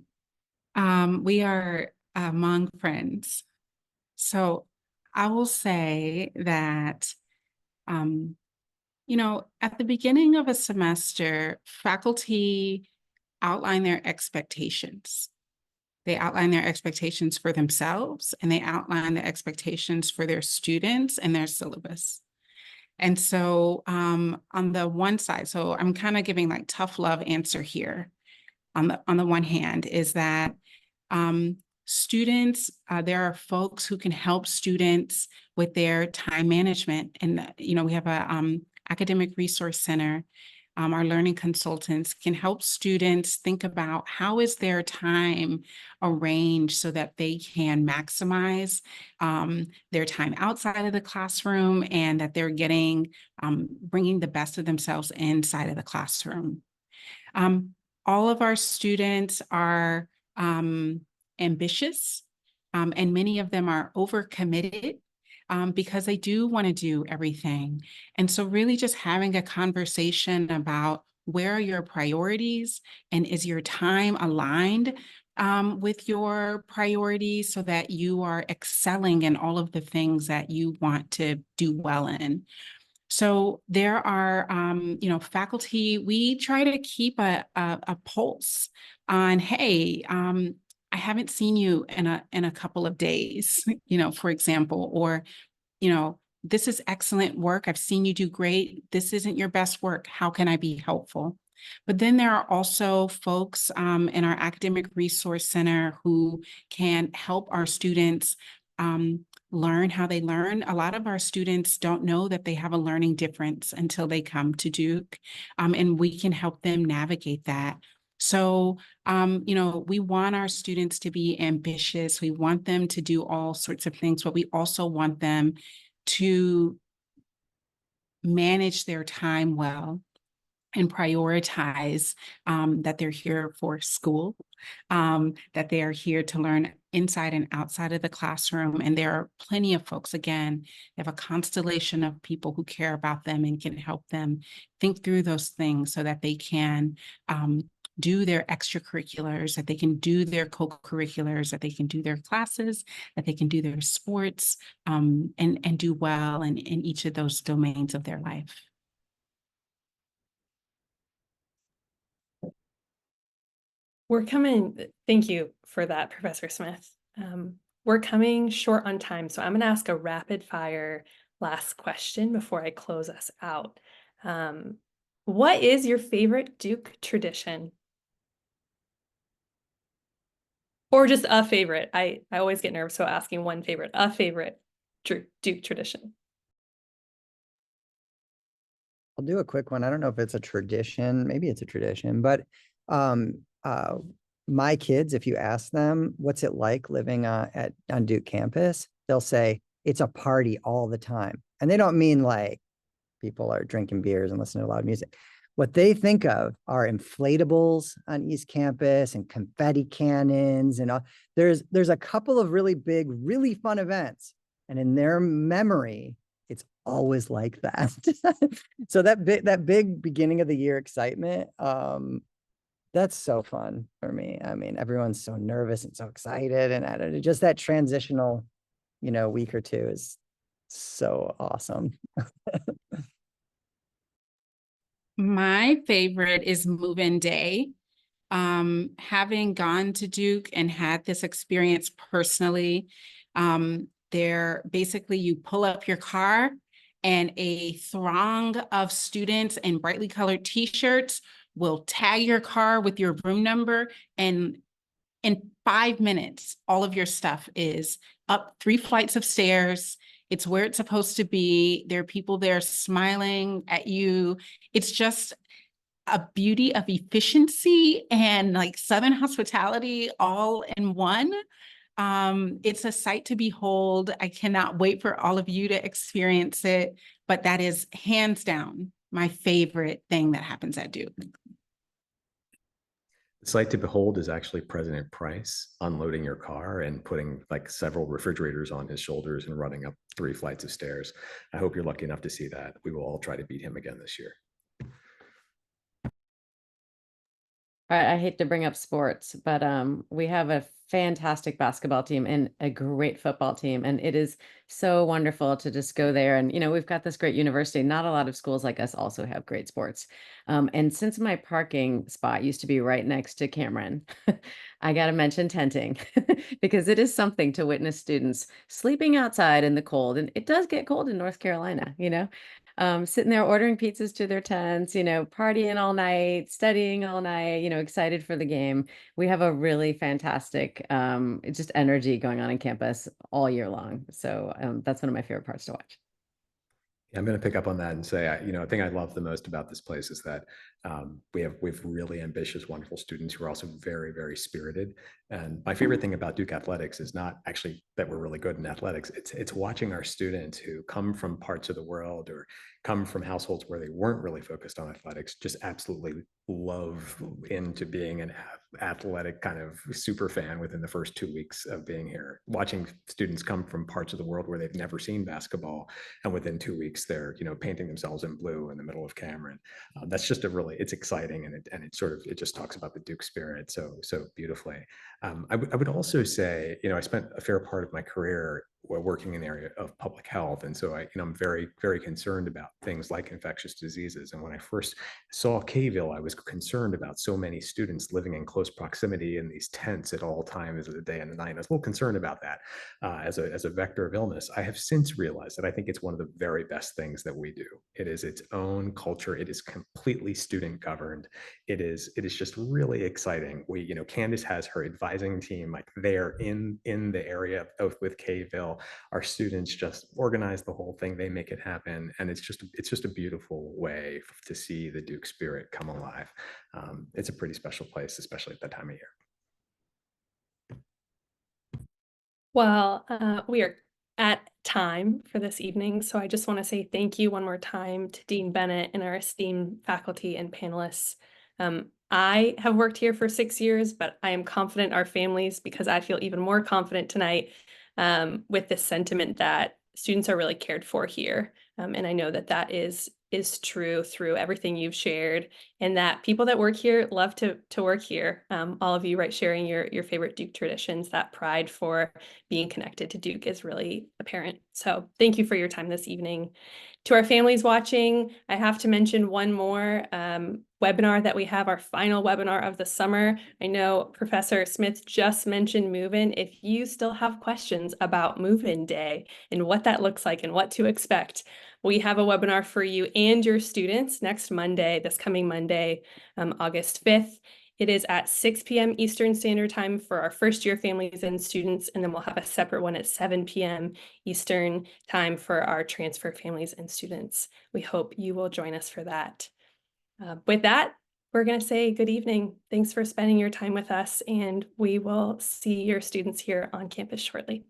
Speaker 5: We are among friends. So I will say that, at the beginning of a semester, faculty outline their expectations. They outline their expectations for themselves, and they outline the expectations for their students and their syllabus. And so on the one side, so I'm kind of giving like tough love answer here. On the one hand, is that students, there are folks who can help students with their time management. And, we have a academic resource center. Our learning consultants can help students think about how is their time arranged so that they can maximize their time outside of the classroom, and that they're getting, bringing the best of themselves inside of the classroom. All of our students are ambitious, and many of them are overcommitted because they do want to do everything. And so really just having a conversation about where are your priorities, and is your time aligned with your priorities so that you are excelling in all of the things that you want to do well in. So there are, faculty, we try to keep a pulse on, hey, I haven't seen you in a couple of days, for example, or, this is excellent work. I've seen you do great. This isn't your best work. How can I be helpful? But then there are also folks in our academic resource center who can help our students learn how they learn. A lot of our students don't know that they have a learning difference until they come to Duke, and we can help them navigate that. So, we want our students to be ambitious. We want them to do all sorts of things, but we also want them to manage their time well and prioritize that they're here for school, that they are here to learn inside and outside of the classroom. And there are plenty of folks, again, they have a constellation of people who care about them and can help them think through those things so that they can do their extracurriculars, that they can do their co-curriculars, that they can do their classes, that they can do their sports, and do well in each of those domains of their life.
Speaker 1: We're coming, thank you for that, Professor Smith. We're coming short on time, so I'm going to ask a rapid fire last question before I close us out. What is your favorite Duke tradition? Or just a favorite? I always get nervous about asking one favorite, a favorite Duke tradition.
Speaker 4: I'll do a quick one. I don't know if it's a tradition, maybe it's a tradition, but my kids, if you ask them what's it like living on Duke campus, they'll say it's a party all the time. And they don't mean like people are drinking beers and listening to loud music. What they think of are inflatables on East Campus and confetti cannons, and there's a couple of really big, really fun events, and in their memory, it's always like that. So that big beginning of the year excitement, that's so fun for me. I mean, everyone's so nervous and so excited, and just that transitional, week or two is so awesome.
Speaker 5: My favorite is move-in day. Having gone to Duke and had this experience personally, there basically you pull up your car and a throng of students in brightly colored t-shirts will tag your car with your room number, and in 5 minutes, all of your stuff is up 3 flights of stairs. It's where it's supposed to be. There are people there smiling at you. It's just a beauty of efficiency and like Southern hospitality all in one. It's a sight to behold. I cannot wait for all of you to experience it, but that is hands down my favorite thing that happens at Duke.
Speaker 2: The sight to behold is actually President Price unloading your car and putting like several refrigerators on his shoulders and running up 3 flights of stairs. I hope you're lucky enough to see that. We will all try to beat him again this year.
Speaker 3: All right, I hate to bring up sports, but we have a fantastic basketball team and a great football team, and it is so wonderful to just go there. And we've got this great university. Not a lot of schools like us also have great sports. And since my parking spot used to be right next to Cameron, I got to mention tenting because it is something to witness students sleeping outside in the cold, and it does get cold in North Carolina. Sitting there ordering pizzas to their tents, partying all night, studying all night, excited for the game. We have a really fantastic just energy going on campus all year long. So that's one of my favorite parts to watch.
Speaker 2: Yeah, I'm going to pick up on that and say, a thing I love the most about this place is that we have really ambitious, wonderful students who are also very, very spirited. And my favorite thing about Duke athletics is not actually that we're really good in athletics. It's watching our students who come from parts of the world or come from households where they weren't really focused on athletics, just absolutely love into being an athletic kind of super fan within the first 2 weeks of being here. Watching students come from parts of the world where they've never seen basketball, and within 2 weeks they're painting themselves in blue in the middle of Cameron. That's just it's exciting, and it just talks about the Duke spirit so beautifully. I would also say, I spent a fair part of my career working in the area of public health, and so I'm very, very concerned about things like infectious diseases. And when I first saw Kville, I was concerned about so many students living in close proximity in these tents at all times of the day and the night. I was a little concerned about that as a vector of illness. I have since realized that I think it's one of the very best things that we do. It is its own culture. It is completely student governed. It is just really exciting. Candace has her advising team like there in the area with Kville. Our students just organize the whole thing. They make it happen, and it's just a beautiful way to see the Duke spirit come alive. It's a pretty special place, especially at that time of year.
Speaker 1: Well, we are at time for this evening, so I just want to say thank you one more time to Dean Bennett and our esteemed faculty and panelists. I have worked here for 6 years, but I am confident our families, because I feel even more confident tonight with this sentiment that students are really cared for here. And I know that that is true through everything you've shared, and that people that work here love to work here. All of you, right, sharing your favorite Duke traditions. That pride for being connected to Duke is really apparent. So thank you for your time this evening. To our families watching, I have to mention one more webinar that we have, our final webinar of the summer. I know Professor Smith just mentioned move-in. If you still have questions about move-in day and what that looks like and what to expect, we have a webinar for you and your students next Monday, this coming Monday, August 5th. It is at 6 p.m. Eastern Standard Time for our first year families and students, and then we'll have a separate one at 7 p.m. Eastern Time for our transfer families and students. We hope you will join us for that. With that, we're going to say good evening. Thanks for spending your time with us, and we will see your students here on campus shortly.